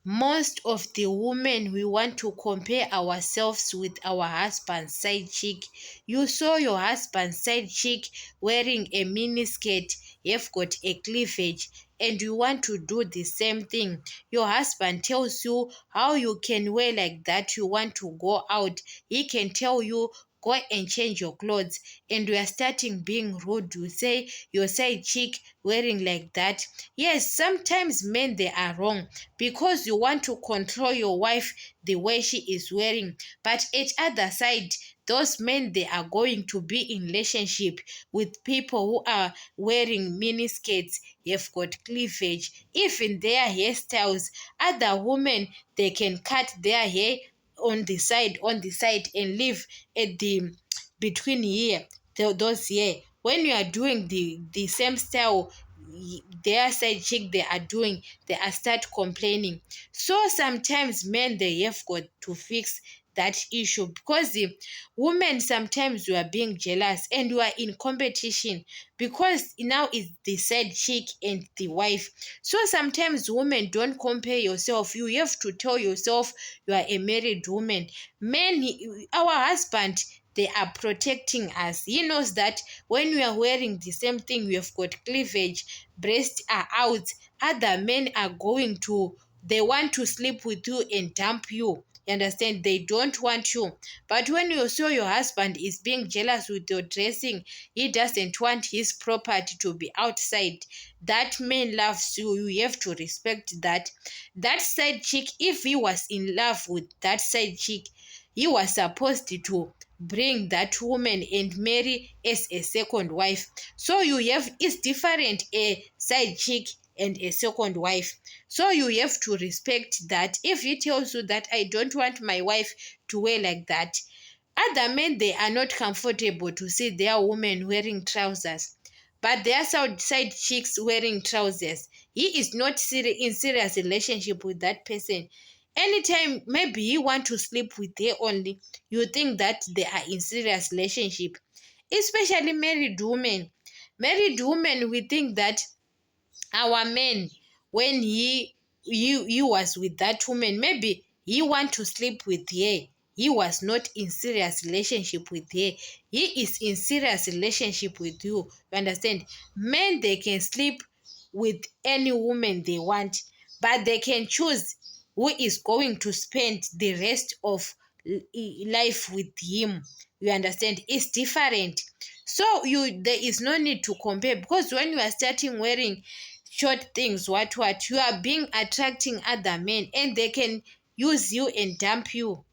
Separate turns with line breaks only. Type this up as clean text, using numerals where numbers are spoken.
Most of the women, we want to compare ourselves with our husband's side chick. You saw your husband's side chick wearing a mini skirt, you've got a cleavage, and you want to do the same thing. Your husband tells you how you can wear like that, you want to go out. He can tell you, go and change your clothes, and you are starting being rude. You say your side chick wearing like that. Yes, sometimes men, they are wrong because you want to control your wife the way she is wearing. But at other side, those men, they are going to be in relationship with people who are wearing mini skirts, you've got cleavage, even their hairstyles. Other women, they can cut their hair on the side and leave at the between here, those here. When you are doing the same style, their side chick, they are doing, they are start complaining. So sometimes men, they have got to fix that issue, because the women, sometimes you are being jealous and you are in competition, because now it's the side chick and the wife. So sometimes women, don't compare yourself. You have to tell yourself you are a married woman. Men, our husband, they are protecting us. He knows that when we are wearing the same thing, we have got cleavage, breasts are out, other men are going to, they want to sleep with you and dump you. You understand? They don't want you. But when you saw your husband is being jealous with your dressing, he doesn't want his property to be outside. That man loves you. You have to respect that. That side chick, if he was in love with that side chick, he was supposed to bring that woman and marry as a second wife. So you have, it's different, a side chick and a second wife. So you have to respect that. If he tells you that I don't want my wife to wear like that, other men, they are not comfortable to see their woman wearing trousers, but their side chicks wearing trousers. He is not in serious relationship with that person. Anytime maybe he want to sleep with her only, you think that they are in serious relationship. Especially married women. Married women, we think that our men, when he was with that woman, maybe he want to sleep with her. He was not in serious relationship with her. He is in serious relationship with you. You understand? Men, they can sleep with any woman they want, but they can choose who is going to spend the rest of life with him. You understand? It's different. So there is no need to compare, because when you are starting wearing short things, what you are being attracting other men, and they can use you and dump you.